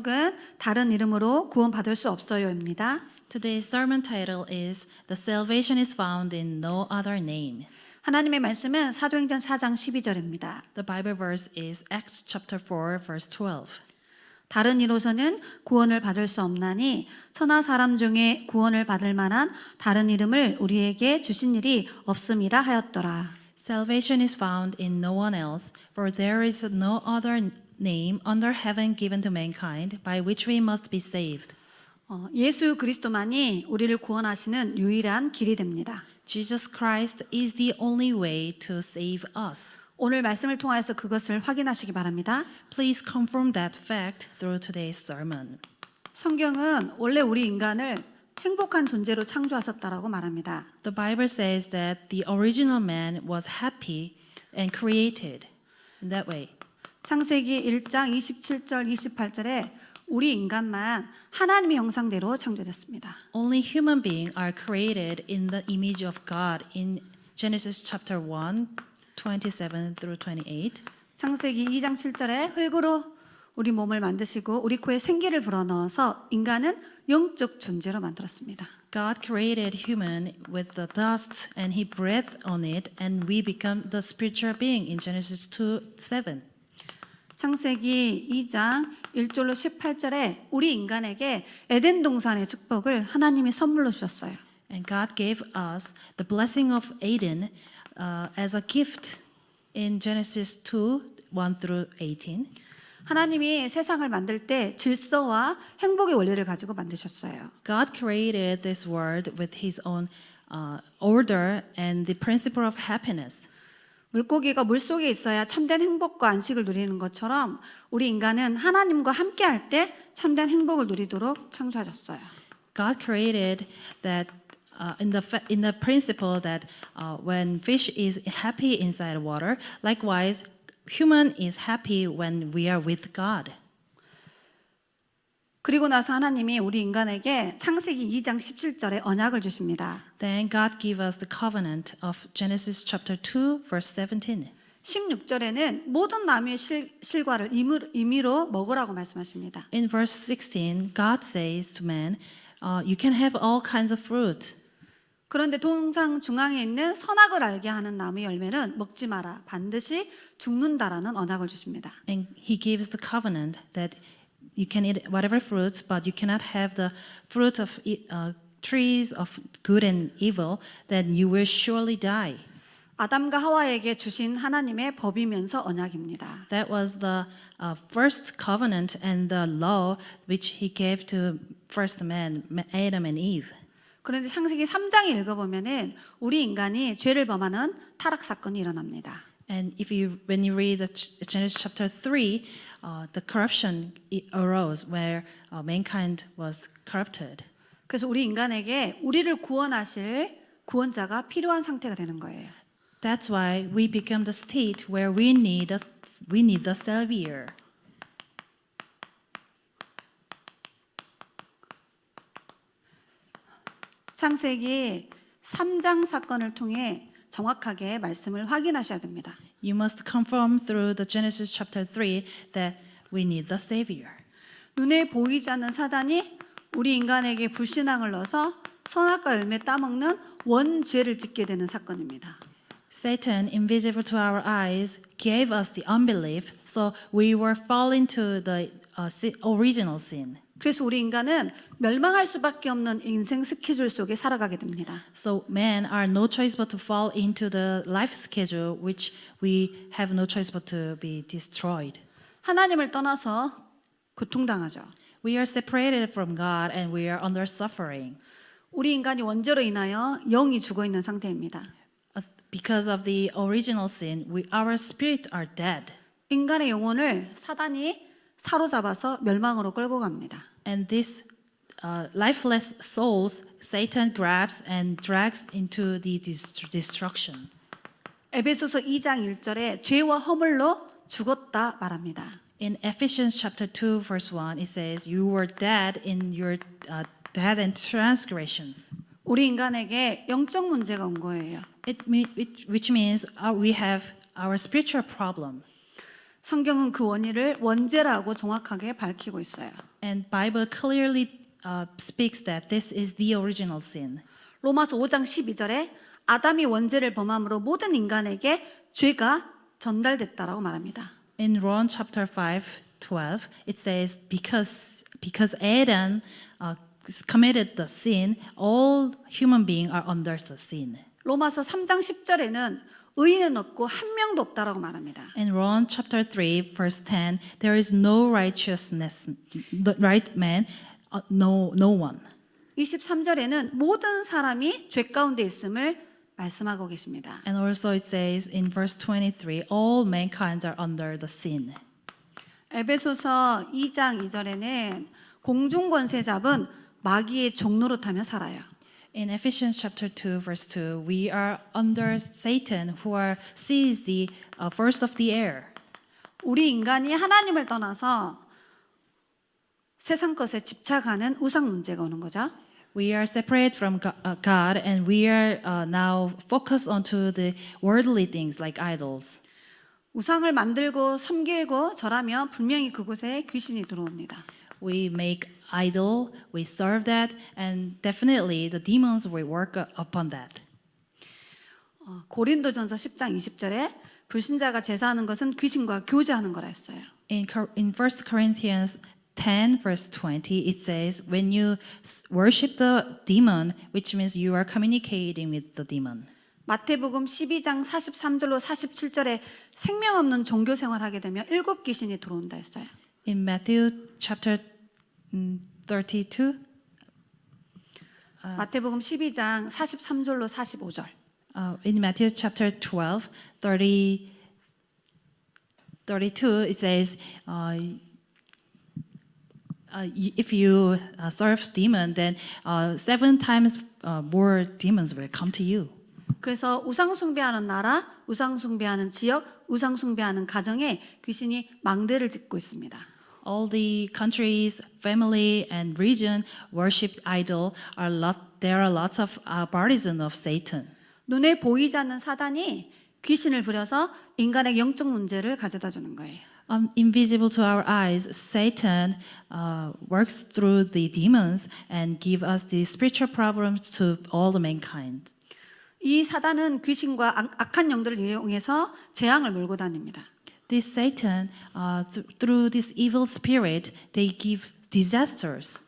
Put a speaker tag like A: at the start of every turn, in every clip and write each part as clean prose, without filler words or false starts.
A: 제목은 다른 이름으로 구원받을 수 없어요입니다.
B: Today's sermon title is The Salvation is Found in No Other Name.
A: 하나님의 말씀은 사도행전 4장 12절입니다.
B: The Bible verse is Acts chapter 4 verse 12.
A: 다른 이로서는 구원을 받을 수 없나니 천하 사람 중에 구원을 받을 만한 다른 이름을 우리에게 주신 일이 없음이라 하였더라.
B: Salvation is found in no one else, for there is no other name under heaven given to mankind by which we must be saved.
A: 예수 그리스도만이 우리를 구원하시는 유일한 길이 됩니다.
B: Jesus Christ is the only way to save us.
A: 오늘 말씀을 통하여서 그것을 확인하시기 바랍니다.
B: Please confirm that fact through today's sermon.
A: 성경은 원래 우리 인간을 행복한 존재로 창조하셨다라고 말합니다.
B: The Bible says that the original man was happy and created in that way.
A: 창세기 1장 27절 28절에 우리 인간만 하나님의 형상대로 창조됐습니다.
B: Only human beings are created in the image of God in Genesis chapter 1, 27 through 28.
A: 창세기 2장 7절에 흙으로 우리 몸을 만드시고 우리 코에 생기를 불어넣어서 인간은 영적 존재로 만들었습니다.
B: God created human with the dust and he breathed on it and we become the spiritual being in Genesis 2:7.
A: 창세기 2장 1절로 18절에 우리 인간에게 에덴 동산의 축복을 하나님이 선물로 주셨어요.
B: And God gave us the blessing of Eden as a gift in Genesis 2, 1 through 18.
A: 하나님이 세상을 만들 때 질서와 행복의 원리를 가지고 만드셨어요.
B: God created this world with his own order and the principle of happiness.
A: 물고기가 물속에 있어야 참된 행복과 안식을 누리는 것처럼 우리 인간은 하나님과 함께 할 때 참된 행복을 누리도록 창조하셨어요.
B: God created that in the principle that when fish is happy inside water, likewise human is happy when we are with God.
A: 그리고 나서 하나님이 우리 인간에게 창세기 2장 17절에 언약을 주십니다.
B: Then God gave us the covenant of Genesis chapter 2 verse 17.
A: 16절에는 모든 나무의 실과를 임의로 먹으라고 말씀하십니다.
B: In verse 16, God says to man, you can have all kinds of fruit.
A: 그런데 동상 중앙에 있는 선악을 알게 하는 나무의 열매는 먹지 마라. 반드시 죽는다라는 언약을 주십니다.
B: And he gives the covenant that you can eat whatever fruits, but you cannot have the fruit of trees of good and evil, then you will surely die.
A: 아담과 하와에게 주신 하나님의 법이면서 언약입니다.
B: That was the first covenant and the law which he gave to first man, Adam and Eve.
A: 그런데 창세기 3장에 읽어보면은 우리 인간이 죄를 범하는 타락 사건이 일어납니다.
B: And when you read Genesis chapter 3, the corruption arose where mankind was corrupted.
A: 그래서 우리 인간에게 우리를 구원하실 구원자가 필요한 상태가 되는 거예요.
B: That's why we become the state where we need the Savior.
A: 창세기 3장 사건을 통해 정확하게 말씀을 확인하셔야 됩니다.
B: You must confirm through the Genesis chapter 3 that we need the Savior.
A: 눈에 보이지 않는 사단이 우리 인간에게 불신앙을 넣어서 선악과 열매 따먹는 원죄를 짓게 되는 사건입니다.
B: Satan, invisible to our eyes, gave us the unbelief, so we were fall into the original sin.
A: 그래서 우리 인간은 멸망할 수밖에 없는 인생 스케줄 속에 살아가게 됩니다.
B: So men are no choice but to fall into the life schedule which we have no choice but to be destroyed.
A: 하나님을 떠나서 고통당하죠.
B: We are separated from God and we are under suffering.
A: 우리 인간이 원죄로 인하여 영이 죽어 있는 상태입니다.
B: Because of the original sin, our spirit are dead.
A: 인간의 영혼을 사단이 사로잡아서 멸망으로 끌고 갑니다.
B: And these lifeless souls, Satan grabs and drags into the destruction.
A: 에베소서 2장 1절에 죄와 허물로 죽었다 말합니다.
B: In Ephesians chapter 2 verse 1, it says, "You were dead in your dead and transgressions."
A: 우리 인간에게 영적 문제가 온 거예요.
B: Which means we have our spiritual problem.
A: 성경은 그 원인을 원죄라고 정확하게 밝히고 있어요.
B: And Bible clearly speaks that this is the original sin.
A: 로마서 5장 12절에 아담이 원죄를 범함으로 모든 인간에게 죄가 전달됐다라고 말합니다.
B: In Romans chapter 5:12, it says, because Adam committed the sin, all human beings are under the sin.
A: 로마서 3장 10절에는 의인은 없고 한 명도 없다라고 말합니다.
B: In Romans chapter 3, verse 10, there is no righteousness, the right man, no one.
A: 23절에는 모든 사람이 죄 가운데 있음을 말씀하고 계십니다.
B: And also it says in verse 23, all mankind are under the sin.
A: 에베소서 2장 2절에는 공중권세 잡은 마귀의 종노릇하며 살아요.
B: In Ephesians chapter 2, verse 2, we are under Satan who sees the first of the air.
A: 우리 인간이 하나님을 떠나서 세상 것에 집착하는 우상 문제가 오는 거죠.
B: We are separate from God and we are now focused onto the worldly things like idols.
A: 우상을 만들고 섬기고 절하며 분명히 그곳에 귀신이 들어옵니다.
B: We make idol, we serve that, and definitely the demons will work upon that.
A: 고린도전서 10장 20절에 불신자가 제사하는 것은 귀신과 교제하는 거라 했어요.
B: In 1 Corinthians 10 verse 20 it says when you worship the demon, which means you are communicating with the demon.
A: 마태복음 12장 43절로 47절에 생명 없는 종교 생활하게 되면 7 귀신이 들어온다 했어요.
B: In Matthew chapter 32
A: 마태복음 12장 43절로 45절.
B: in Matthew chapter 12 32 it says if you serve demon, then 7 times more demons will come to you.
A: 그래서 우상 숭배하는 나라, 우상 숭배하는 지역, 우상 숭배하는 가정에 귀신이 망대를 짓고 있습니다.
B: All the countries, family, and region worshipped idol there are lots of partisans of Satan.
A: 눈에 보이지 않는 사단이 귀신을 부려서 인간의 영적 문제를 가져다 주는 거예요.
B: Invisible to our eyes, Satan works through the demons and give us the spiritual problems to all the mankind.
A: 이 사단은 귀신과 악한 영들을 이용해서 재앙을 몰고 다닙니다.
B: This Satan, through this evil spirit, they give disasters.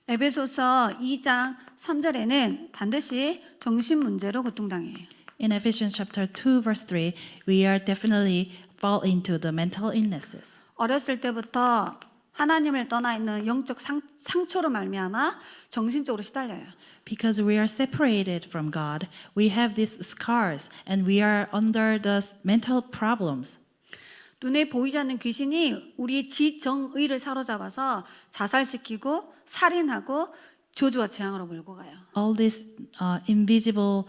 A: 에베소서 2장 3절에는 반드시 정신 문제로 고통당해요.
B: In Ephesians chapter 2, verse 3, we are definitely fall into the mental illnesses.
A: 어렸을 때부터 하나님을 떠나 있는 영적 상처로 말미암아 정신적으로 시달려요.
B: Because we are separated from God, we have these scars and we are under the mental problems.
A: 눈에 보이지 않는 귀신이 우리의 지정의를 사로잡아서 자살시키고 살인하고 저주와 재앙으로 몰고 가요.
B: All these invisible,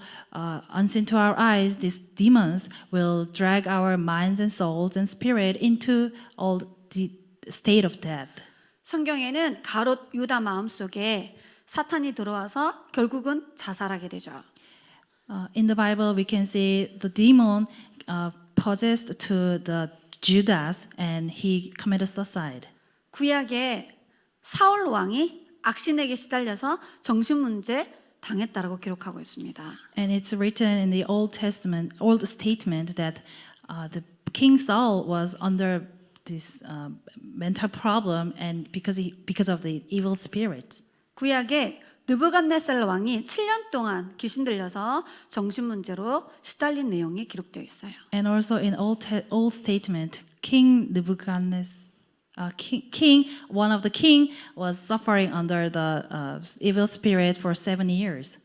B: unseen to our eyes, these demons will drag our minds and souls and spirit into all the state of death.
A: 성경에는 가롯 유다 마음속에 사탄이 들어와서 결국은 자살하게 되죠.
B: In the Bible, we can see the demon possessed to the Judas and he committed suicide.
A: 구약에 사울 왕이 악신에게 시달려서 정신 문제 당했다라고 기록하고 있습니다.
B: And it's written in the Old statement that the King Saul was under this mental problem and because of the evil spirits.
A: 구약에 느부갓네살 왕이 7년 동안 귀신 들려서 정신 문제로 시달린 내용이 기록되어 있어요.
B: And also in old statement, King Nebuchadnezzar, one of the king was suffering under the evil spirit for 7 years.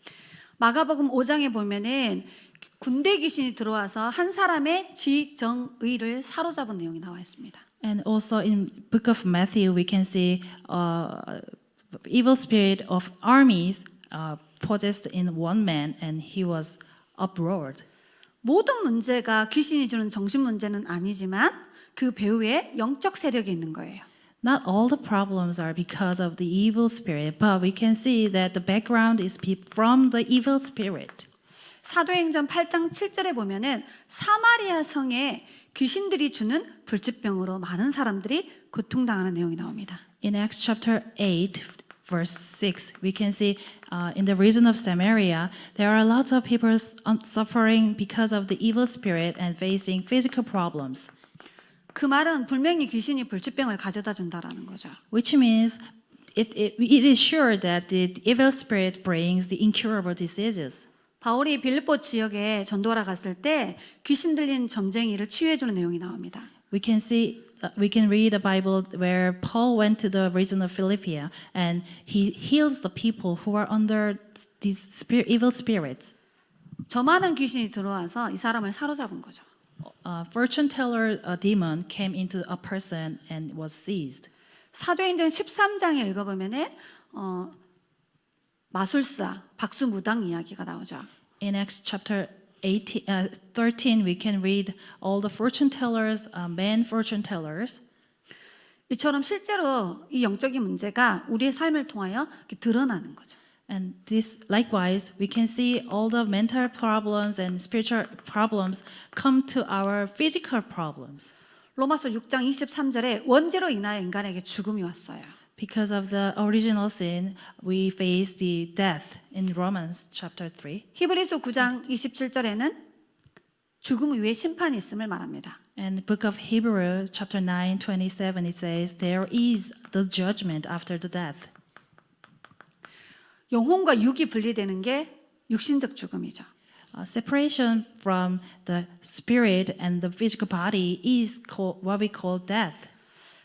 A: 마가복음 5장에 보면은 군대 귀신이 들어와서 한 사람의 지정의를 사로잡은 내용이 나와 있습니다.
B: And also in Book of Matthew, we can see evil spirit of armies possessed in one man, and he was uproared.
A: 모든 문제가 귀신이 주는 정신 문제는 아니지만 그 배후에 영적 세력이 있는 거예요.
B: Not all the problems are because of the evil spirit, but we can see that the background is from the evil spirit.
A: 사도행전 8장 7절에 보면은 사마리아 성에 귀신들이 주는 불치병으로 많은 사람들이 고통당하는 내용이 나옵니다.
B: In Acts chapter 8, verse 6, we can see in the region of Samaria, there are lots of people suffering because of the evil spirit and facing physical problems,
A: 그 말은 분명히 귀신이 불치병을 가져다 준다라는 거죠.
B: which means it is sure that the evil spirit brings the incurable diseases.
A: 바울이 빌립보 지역에 전도하러 갔을 때 귀신 들린 점쟁이를 치유해 주는 내용이 나옵니다.
B: We can read a Bible where Paul went to the region of Philippia and he heals the people who are under these evil spirits.
A: 저 많은 귀신이 들어와서 이 사람을 사로잡은 거죠.
B: Fortune teller demon came into a person and was seized.
A: 사도행전 13장에 읽어보면은 마술사, 박수무당 이야기가 나오죠.
B: In Acts chapter 13, we can read all the fortune tellers, men fortune tellers.
A: 이처럼 실제로 이 영적인 문제가 우리의 삶을 통하여 이렇게 드러나는 거죠.
B: And this, likewise, we can see all the mental problems and spiritual problems come to our physical problems.
A: 로마서 6장 23절에 원죄로 인하여 인간에게 죽음이 왔어요.
B: Because of the original sin, we face the death in Romans chapter 3.
A: 히브리서 9장 27절에는 죽음 위에 심판이 있음을 말합니다.
B: And book of Hebrew chapter 9:27 it says there is the judgment after the death.
A: 영혼과 육이 분리되는 게 육신적 죽음이죠.
B: Separation from the spirit and the physical body is what we call death.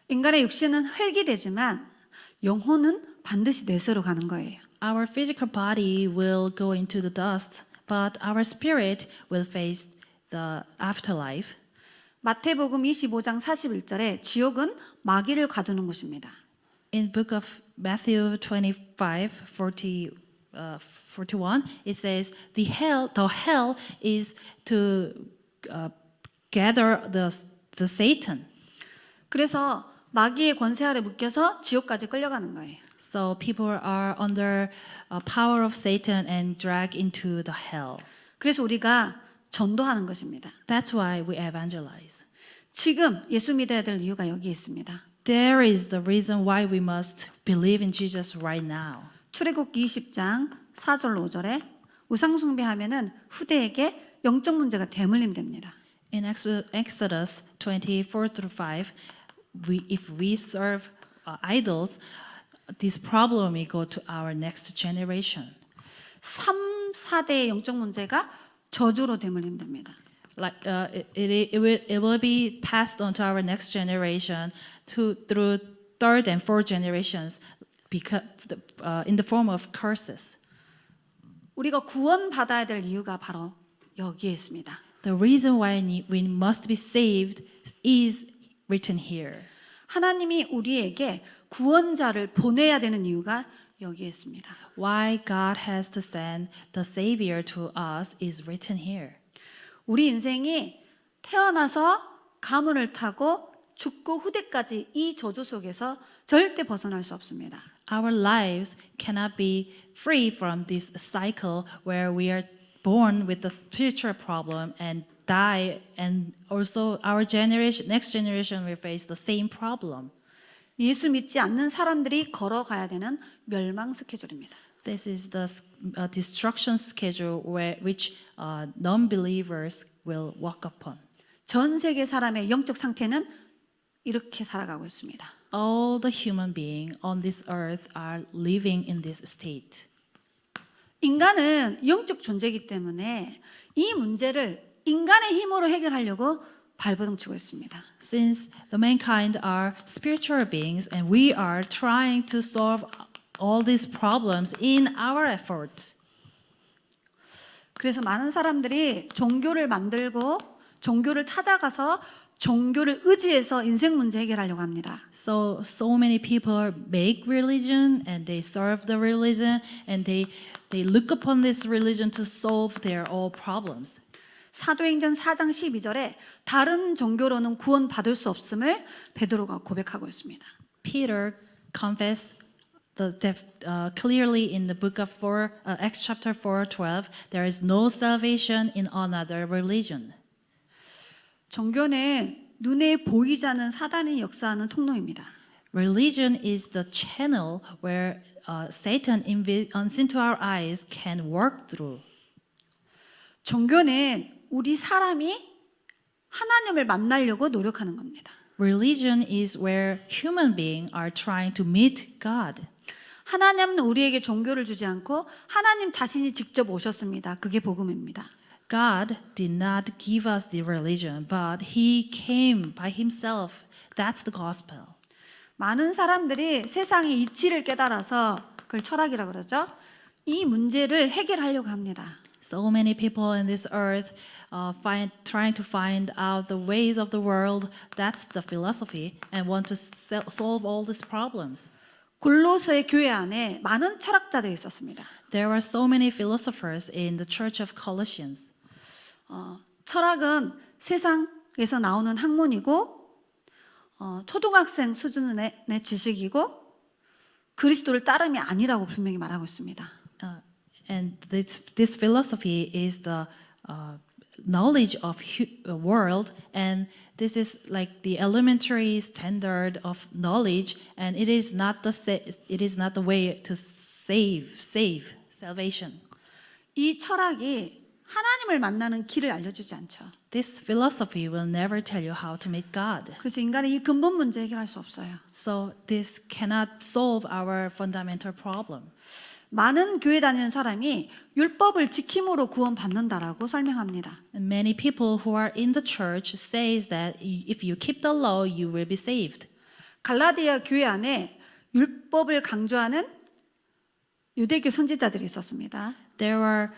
A: 인간의 육신은 획기되지만 영혼은 반드시 내세로 가는 거예요.
B: Our physical body will go into the dust, but our spirit will face the afterlife.
A: 마태복음 25장 41절에 지옥은 마귀를 가두는 곳입니다.
B: In book of Matthew 25:41, it says the hell is to gather the Satan.
A: 그래서 마귀의 권세 아래 묶여서 지옥까지 끌려가는 거예요.
B: So people are under power of Satan and dragged into the hell.
A: 그래서 우리가 전도하는 것입니다.
B: That's why we evangelize.
A: 지금 예수 믿어야 될 이유가 여기 있습니다.
B: There is the reason why we must believe in Jesus right now.
A: 출애굽기 20장 4절 5절에 우상 숭배하면은 후대에게 영적 문제가 대물림됩니다.
B: In Exodus 24-5, if we serve idols, this problem will go to our next generation.
A: 3, 4대의 영적 문제가 저주로 대물림됩니다.
B: Like it will be passed on to our next generation through third and fourth generations, because in the form of curses.
A: 우리가 구원받아야 될 이유가 바로 여기에 있습니다.
B: The reason why we must be saved is written here.
A: 하나님이 우리에게 구원자를 보내야 되는 이유가 여기에 있습니다.
B: Why God has to send the Savior to us is written here.
A: 우리 인생이 태어나서 가문을 타고 죽고 후대까지 이 저주 속에서 절대 벗어날 수 없습니다.
B: Our lives cannot be free from this cycle where we are born with a spiritual problem and die, and also our generation, next generation will face the same problem.
A: 예수 믿지 않는 사람들이 걸어가야 되는 멸망 스케줄입니다.
B: This is the destruction schedule which non-believers will walk upon.
A: 전 세계 사람의 영적 상태는 이렇게 살아가고 있습니다.
B: All the human beings on this earth are living in this state.
A: 인간은 영적 존재이기 때문에 이 문제를 인간의 힘으로 해결하려고 발버둥치고 있습니다.
B: Since the mankind are spiritual beings and we are trying to solve all these problems in our efforts.
A: 그래서 많은 사람들이 종교를 만들고 종교를 찾아가서 종교를 의지해서 인생 문제 해결하려고 합니다.
B: So many people make religion and they serve the religion and they look upon this religion to solve their all problems.
A: 사도행전 4장 12절에 다른 종교로는 구원받을 수 없음을 베드로가 고백하고 있습니다.
B: Peter confessed clearly in the book of Acts chapter 4:12, there is no salvation in another religion.
A: 종교는 눈에 보이지 않는 사단이 역사하는 통로입니다.
B: Religion is the channel where Satan unseen to our eyes can work through.
A: 종교는 우리 사람이 하나님을 만나려고 노력하는 겁니다.
B: Religion is where human beings are trying to meet God.
A: 하나님은 우리에게 종교를 주지 않고 하나님 자신이 직접 오셨습니다. 그게 복음입니다.
B: God did not give us the religion, but He came by Himself. That's the gospel.
A: 많은 사람들이 세상의 이치를 깨달아서 그걸 철학이라고 그러죠. 이 문제를 해결하려고 합니다.
B: So many people in this earth trying to find out the ways of the world. That's the philosophy, and want to solve all these problems.
A: 골로새 교회 안에 많은 철학자들이 있었습니다.
B: There are so many philosophers in the Church of Colossians.
A: 철학은 세상에서 나오는 학문이고 초등학생 수준의 지식이고 그리스도를 따름이 아니라고 분명히 말하고 있습니다.
B: And this philosophy is the knowledge of the world, and this is like the elementary standard of knowledge, and it is not the way to save salvation.
A: 이 철학이 하나님을 만나는 길을 알려주지 않죠.
B: This philosophy will never tell you how to meet God.
A: 그래서 인간의 이 근본 문제 해결할 수 없어요.
B: So this cannot solve our fundamental problem.
A: 많은 교회 다니는 사람이 율법을 지킴으로 구원받는다라고 설명합니다.
B: And many people who are in the church says that if you keep the law, you will be saved.
A: 갈라디아 교회 안에 율법을 강조하는 유대교 선지자들이 있었습니다.
B: There were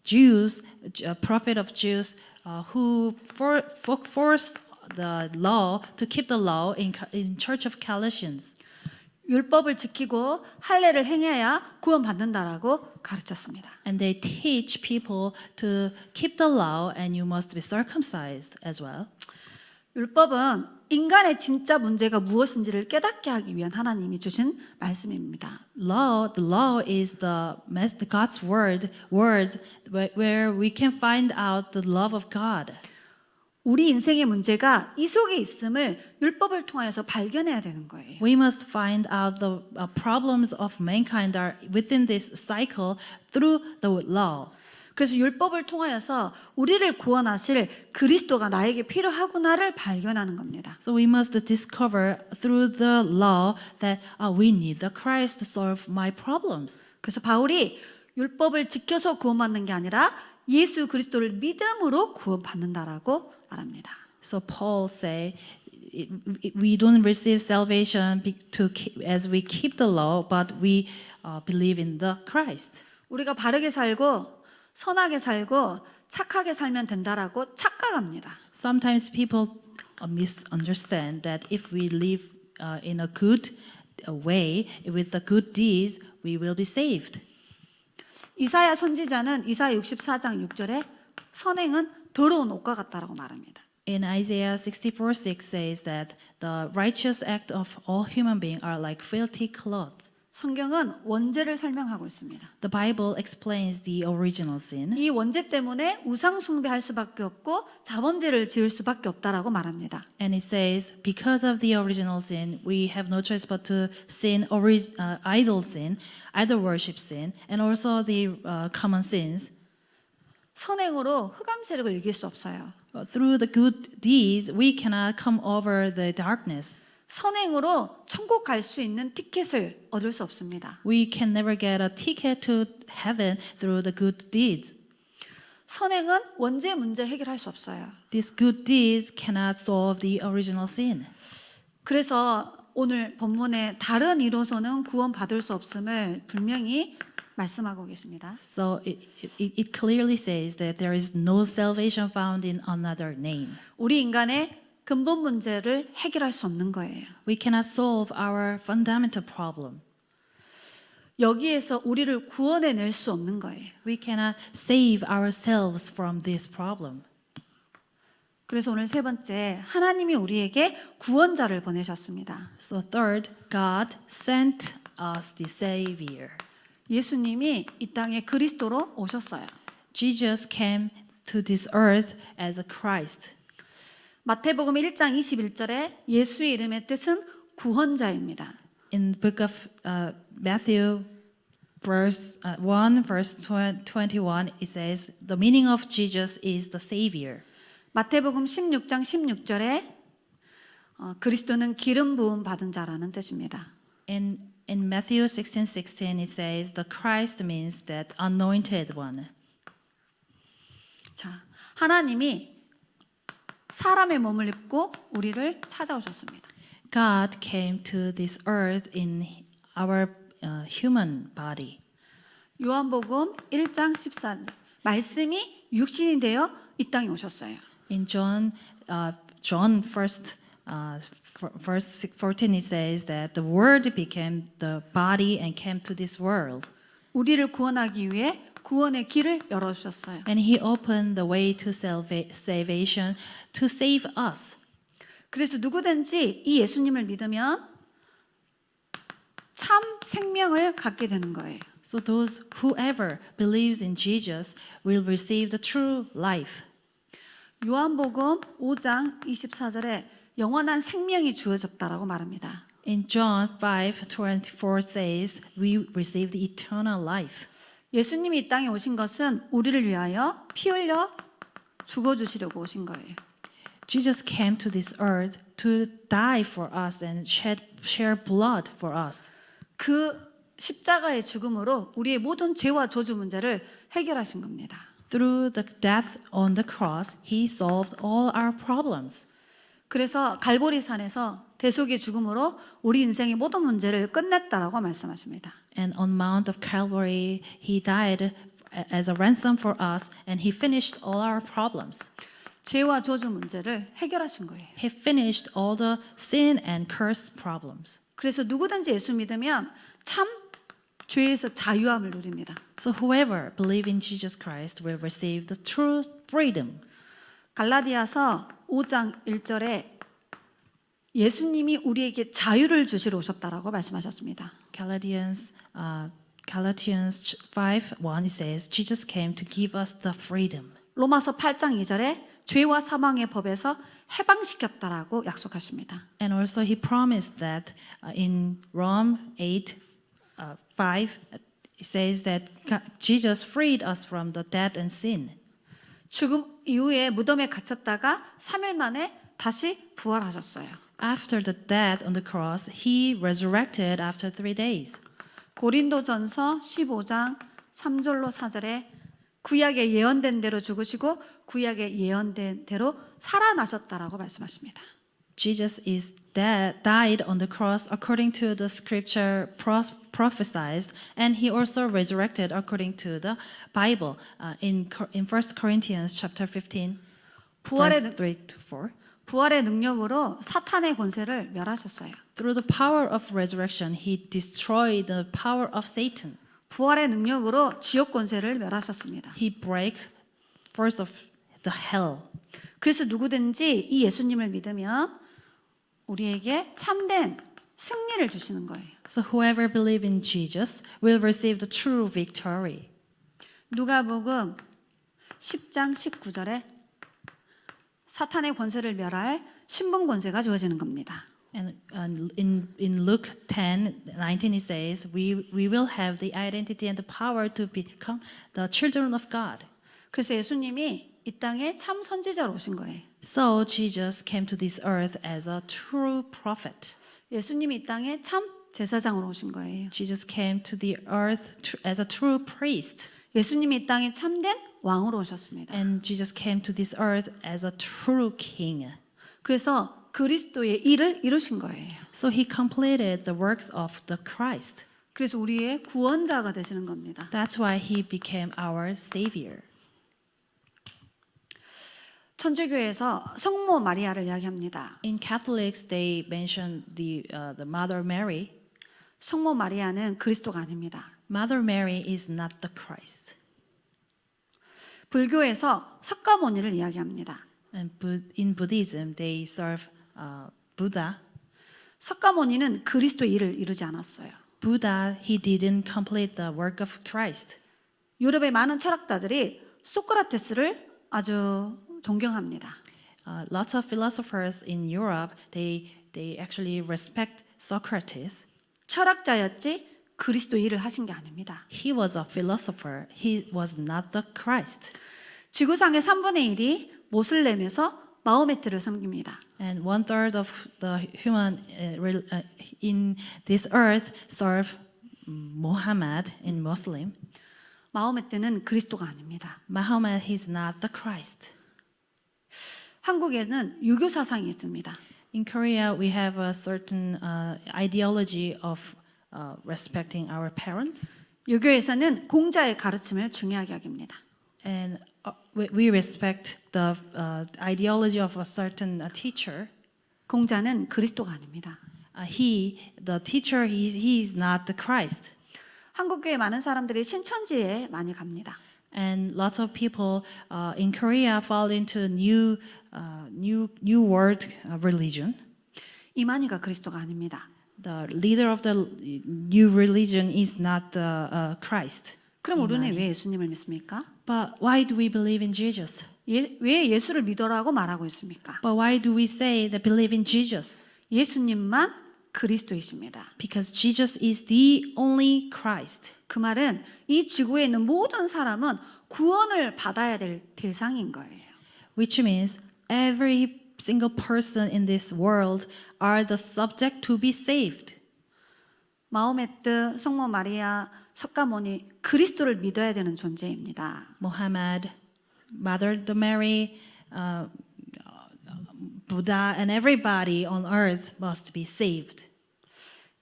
B: Jews, a prophet of Jews, who forced the law to keep the law in Church of Colossians.
A: 율법을 지키고 할례를 행해야 구원받는다라고 가르쳤습니다.
B: And they teach people to keep the law, and you must be circumcised as well.
A: 율법은 인간의 진짜 문제가 무엇인지를 깨닫게 하기 위한 하나님이 주신 말씀입니다.
B: The law is God's word where we can find out the love of God.
A: 우리 인생의 문제가 이 속에 있음을 율법을 통하여서 발견해야 되는 거예요.
B: We must find out the problems of mankind are within this cycle through the law.
A: 그래서 율법을 통하여서 우리를 구원하실 그리스도가 나에게 필요하구나를 발견하는 겁니다.
B: So we must discover through the law that we need the Christ to solve my problems.
A: 그래서 바울이 율법을 지켜서 구원받는 게 아니라 예수 그리스도를 믿음으로 구원받는다라고 말합니다.
B: So Paul say we don't receive salvation as we keep the law, but we believe in the Christ.
A: 우리가 바르게 살고 선하게 살고 착하게 살면 된다라고 착각합니다.
B: Sometimes people misunderstand that if we live in a good way with the good deeds, we will be saved.
A: 이사야 선지자는 이사야 64장 6절에 선행은 더러운 옷과 같다라고 말합니다.
B: In Isaiah 64:6 says that the righteous act of all human beings are like filthy cloth.
A: 성경은 원죄를 설명하고 있습니다.
B: The Bible explains the original sin.
A: 이 원죄 때문에 우상 숭배할 수밖에 없고 자범죄를 지을 수밖에 없다라고 말합니다.
B: And it says, because of the original sin, we have no choice but to sin idol sin, idol worship sin, and also the common sins.
A: 선행으로 흑암 세력을 이길 수 없어요.
B: Through the good deeds, we cannot come over the darkness.
A: 선행으로 천국 갈 수 있는 티켓을 얻을 수 없습니다.
B: We can never get a ticket to heaven through the good deeds.
A: 선행은 원죄 문제 해결할 수 없어요.
B: These good deeds cannot solve the original sin.
A: 그래서 오늘 본문에 다른 이로서는 구원받을 수 없음을 분명히 말씀하고 계십니다.
B: So it clearly says that there is no salvation found in another name.
A: 우리 인간의 근본 문제를 해결할 수 없는 거예요.
B: We cannot solve our fundamental problem.
A: 여기에서 우리를 구원해낼 수 없는 거예요.
B: We cannot save ourselves from this problem.
A: 그래서 오늘 세 번째, 하나님이 우리에게 구원자를 보내셨습니다.
B: So third, God sent us the Savior.
A: 예수님이 이 땅에 그리스도로 오셨어요.
B: Jesus came to this earth as a Christ.
A: 마태복음 1장 21절에 예수의 이름의 뜻은 구원자입니다.
B: In the book of Matthew, verse 1, verse 21, it says, the meaning of Jesus is the Savior.
A: 마태복음 16장 16절에 그리스도는 기름 부음 받은 자라는 뜻입니다.
B: In Matthew 16:16, it says, the Christ means that anointed one.
A: 자, 하나님이 사람의 몸을 입고 우리를 찾아오셨습니다.
B: God came to this earth in our human body.
A: 요한복음 1장 14절 말씀이 육신이 되어 이 땅에 오셨어요.
B: In John first, verse 14, it says that the Word became the body and came to this world.
A: 우리를 구원하기 위해 구원의 길을 열어주셨어요.
B: And He opened the way to salvation to save us.
A: 그래서 누구든지 이 예수님을 믿으면 참 생명을 갖게 되는 거예요.
B: So whoever believes in Jesus will receive the true life.
A: 요한복음 5장 24절에 영원한 생명이 주어졌다라고 말합니다.
B: In John 5:24 says, we receive the eternal life.
A: 예수님이 이 땅에 오신 것은 우리를 위하여 피 흘려 죽어주시려고 오신 거예요.
B: Jesus came to this earth to die for us and share blood for us.
A: 그 십자가의 죽음으로 우리의 모든 죄와 저주 문제를 해결하신 겁니다.
B: Through the death on the cross, He solved all our problems.
A: 그래서 갈보리산에서 대속의 죽음으로 우리 인생의 모든 문제를 끝냈다라고 말씀하십니다.
B: And on Mount of Calvary, He died as a ransom for us, and He finished all our problems.
A: 죄와 저주 문제를 해결하신 거예요.
B: He finished all the sin and curse problems.
A: 그래서 누구든지 예수 믿으면 참 죄에서 자유함을 누립니다.
B: So whoever believes in Jesus Christ will receive the true freedom.
A: 갈라디아서 5장 1절에 예수님이 우리에게 자유를 주시러 오셨다라고 말씀하셨습니다.
B: Galatians 5:1 says, Jesus came to give us the freedom.
A: 로마서 8장 2절에 죄와 사망의 법에서 해방시켰다라고 약속하십니다.
B: And also he promised that in Rome 8:5 it says that Jesus freed us from the death and sin.
A: 죽음 이후에 무덤에 갇혔다가 3일 만에 다시 부활하셨어요.
B: After the death on the cross, he resurrected after 3 days.
A: 고린도전서 15장 3절로 4절에 구약에 예언된 대로 죽으시고 구약에 예언된 대로 살아나셨다라고 말씀하십니다.
B: Jesus is died on the cross according to the scripture prophesied, and he also resurrected according to the Bible in 1 Corinthians chapter 15, verse 3 to 4.
A: 부활의 능력으로 사탄의 권세를 멸하셨어요.
B: Through the power of resurrection, he destroyed the power of Satan.
A: 부활의 능력으로 지옥 권세를 멸하셨습니다.
B: He break force of the hell.
A: 그래서 누구든지 이 예수님을 믿으면 우리에게 참된 승리를 주시는 거예요.
B: So whoever believes in Jesus will receive the true victory.
A: 누가복음 10장 19절에 사탄의 권세를 멸할 신분 권세가 주어지는 겁니다.
B: And in Luke 10:19 it says, we will have the identity and the power to become the children of God.
A: 그래서 예수님이 이 땅에 참 선지자로 오신 거예요.
B: So Jesus came to this earth as a true prophet.
A: 예수님이 이 땅에 참 제사장으로 오신 거예요.
B: Jesus came to the earth as a true priest.
A: 예수님이 이 땅에 참된 왕으로 오셨습니다.
B: And Jesus came to this earth as a true king.
A: 그래서 그리스도의 일을 이루신 거예요.
B: So he completed the works of the Christ.
A: 그래서 우리의 구원자가 되시는 겁니다.
B: That's why he became our savior.
A: 천주교에서 성모 마리아를 이야기합니다.
B: In Catholics, they mention the Mother Mary.
A: 성모 마리아는 그리스도가 아닙니다.
B: Mother Mary is not the Christ.
A: 불교에서 석가모니를 이야기합니다.
B: And in Buddhism, they serve Buddha.
A: 석가모니는 그리스도의 일을 이루지 않았어요.
B: Buddha, he didn't complete the work of Christ.
A: 유럽의 많은 철학자들이 소크라테스를 아주 존경합니다.
B: lots of philosophers in Europe they actually respect Socrates.
A: 철학자였지 그리스도 일을 하신 게 아닙니다.
B: He was a philosopher. He was not the Christ.
A: 지구상의 3분의 1이 모슬렘에서 마호메트를 섬깁니다.
B: And 1/3 of the human in this earth serve Muhammad in Muslim.
A: 마호메트는 그리스도가 아닙니다.
B: Muhammad is not the Christ.
A: 한국에는 유교 사상이 있습니다.
B: In Korea, we have a certain ideology of respecting our parents,
A: 유교에서는 공자의 가르침을 중요하게 여깁니다.
B: and we respect the ideology of a certain teacher.
A: 공자는 그리스도가 아닙니다.
B: The teacher, he is not the Christ.
A: 한국교회 많은 사람들이 신천지에 많이 갑니다.
B: And lots of people in Korea fall into new world religion.
A: 이만희가 그리스도가 아닙니다.
B: The leader of the new religion is not the Christ.
A: 그럼 우리는 왜 예수님을 믿습니까?
B: But why do we believe in Jesus?
A: 왜 예수를 믿어라고 말하고 있습니까?
B: But why do we say that believe in Jesus?
A: 예수님만 그리스도이십니다.
B: Because Jesus is the only Christ.
A: 그 말은 이 지구에 있는 모든 사람은 구원을 받아야 될 대상인 거예요.
B: Which means every single person in this world are the subject to be saved.
A: 마호메트, 성모 마리아, 석가모니 그리스도를 믿어야 되는 존재입니다.
B: Muhammad, Mother Mary, Buddha, and everybody on earth must be saved.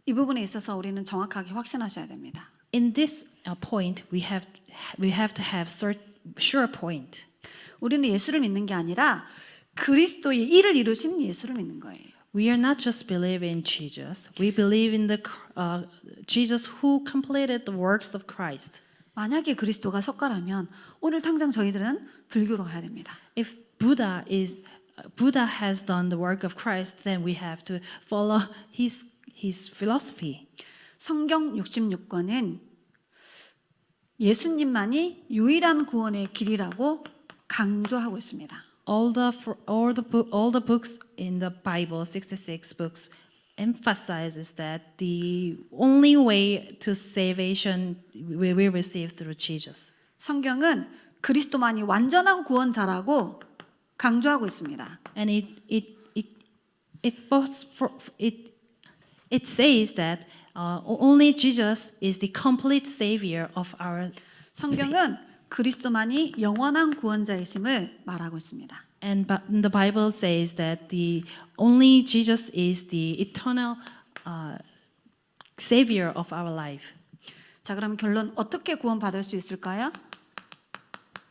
A: 이 부분에 있어서 우리는 정확하게 확신하셔야 됩니다.
B: In this point, we have to have sure point.
A: 우리는 예수를 믿는 게 아니라 그리스도의 일을 이루신 예수를 믿는 거예요.
B: We are not just believe in Jesus. We believe in the Jesus who completed the works of Christ.
A: 만약에 그리스도가 석가라면 오늘 당장 저희들은 불교로 가야 됩니다.
B: If Buddha has done the work of Christ, then we have to follow his philosophy.
A: 성경 66권은 예수님만이 유일한 구원의 길이라고 강조하고 있습니다.
B: All the books in the Bible, 66 books, emphasizes that the only way to salvation we will receive through Jesus.
A: 성경은 그리스도만이 완전한 구원자라고 강조하고 있습니다.
B: And it says that only Jesus is the complete savior of our.
A: 성경은 그리스도만이 영원한 구원자이심을 말하고 있습니다.
B: And the Bible says that the only Jesus is the eternal savior of our life.
A: 자, 그럼 결론 어떻게 구원받을 수 있을까요?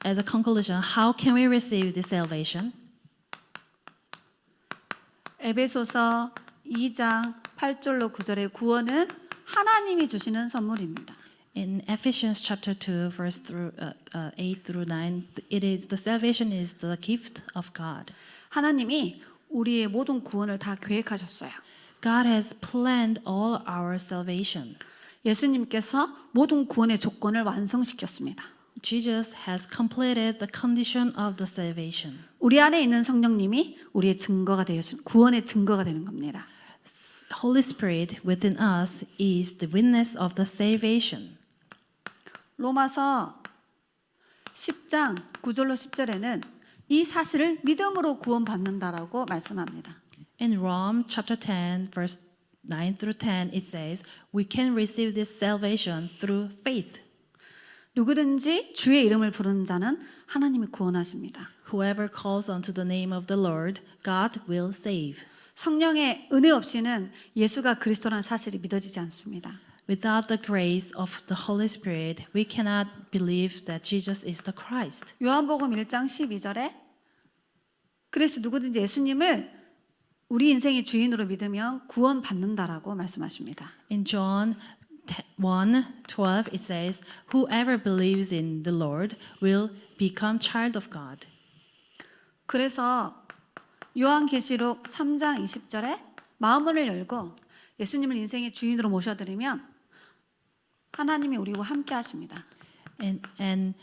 B: As a conclusion, how can we receive this salvation?
A: 에베소서 2장 8절로 9절의 구원은 하나님이 주시는 선물입니다.
B: In Ephesians chapter 2, verse 8 through 9, the salvation is the gift of God.
A: 하나님이 우리의 모든 구원을 다 계획하셨어요.
B: God has planned all our salvation.
A: 예수님께서 모든 구원의 조건을 완성시켰습니다.
B: Jesus has completed the condition of the salvation.
A: 우리 안에 있는 성령님이 우리의 증거가 되어준 구원의 증거가 되는 겁니다.
B: Holy Spirit within us is the witness of the salvation.
A: 로마서 10장 9절로 10절에는 이 사실을 믿음으로 구원받는다라고 말씀합니다.
B: In Rome chapter 10 verse 9 through 10 it says we can receive this salvation through faith.
A: 누구든지 주의 이름을 부르는 자는 하나님이 구원하십니다.
B: Whoever calls unto the name of the Lord, God will save.
A: 성령의 은혜 없이는 예수가 그리스도라는 사실이 믿어지지 않습니다.
B: Without the grace of the Holy Spirit, we cannot believe that Jesus is the Christ.
A: 요한복음 1장 12절에 그래서 누구든지 예수님을 우리 인생의 주인으로 믿으면 구원받는다라고 말씀하십니다.
B: In John 1:12 it says, "Whoever believes in the Lord will become child of God."
A: 그래서 요한계시록 3장 20절에 마음을 열고 예수님을 인생의 주인으로 모셔드리면 하나님이 우리와 함께 하십니다.
B: And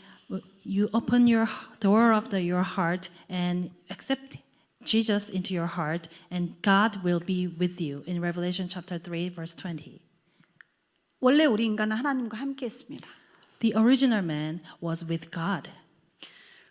B: you open your door of your heart and accept Jesus into your heart, and God will be with you. In Revelation chapter 3, verse 20.
A: 원래 우리 인간은 하나님과 함께 했습니다.
B: The original man was with God,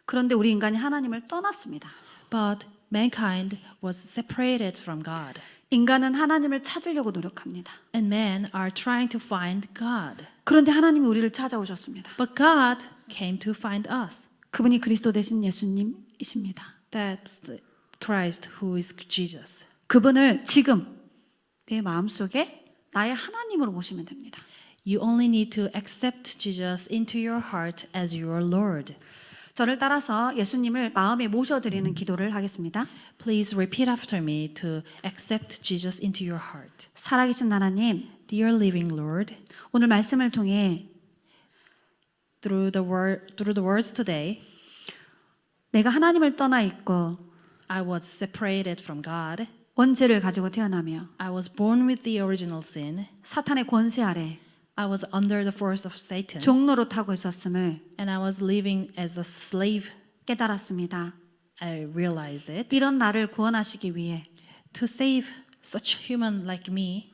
A: 그런데 우리 인간이 하나님을 떠났습니다.
B: but mankind was separated from God.
A: 인간은 하나님을 찾으려고 노력합니다.
B: And men are trying to find God.
A: 그런데 하나님이 우리를 찾아오셨습니다.
B: But God came to find us.
A: 그분이 그리스도 되신 예수님이십니다.
B: That's the Christ who is Jesus.
A: 그분을 지금 내 마음속에 나의 하나님으로 모시면 됩니다.
B: You only need to accept Jesus into your heart as your Lord.
A: 저를 따라서 예수님을 마음에 모셔드리는 기도를 하겠습니다.
B: Please repeat after me to accept Jesus into your heart.
A: 살아계신 하나님,
B: Dear living Lord,
A: 오늘 말씀을 통해
B: through the words today,
A: 내가 하나님을 떠나 있고
B: I was separated from God.
A: 원죄를 가지고 태어나며
B: I was born with the original sin.
A: 사탄의 권세 아래
B: I was under the force of Satan.
A: 종로로 타고 있었음을
B: And I was living as a slave.
A: 깨달았습니다.
B: I realized it.
A: 이런 나를 구원하시기 위해
B: To save such human like me,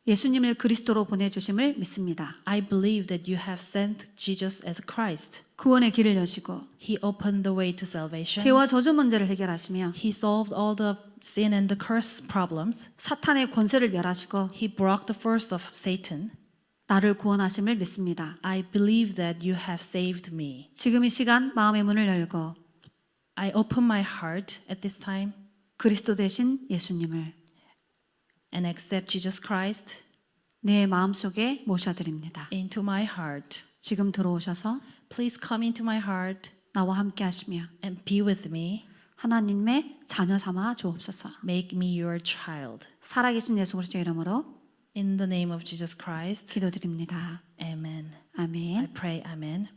A: 예수님을 그리스도로 보내주심을 믿습니다.
B: I believe that you have sent Jesus as Christ.
A: 구원의 길을 여시고
B: He opened the way to salvation.
A: 죄와 저주 문제를 해결하시며
B: He solved all the sin and the curse problems.
A: 사탄의 권세를 멸하시고
B: He broke the force of Satan.
A: 나를 구원하심을 믿습니다.
B: I believe that you have saved me.
A: 지금 이 시간 마음의 문을 열고
B: I open my heart at this time
A: 그리스도 되신 예수님을
B: and accept Jesus Christ
A: 내 마음속에 모셔드립니다.
B: into my heart.
A: 지금 들어오셔서
B: Please come into my heart
A: 나와 함께 하시며
B: and be with me.
A: 하나님의 자녀 삼아 주옵소서.
B: Make me your child.
A: 살아계신 예수 그리스도의 이름으로
B: In the name of Jesus Christ.
A: 기도드립니다.
B: Amen. I
A: 아멘.
B: pray, Amen.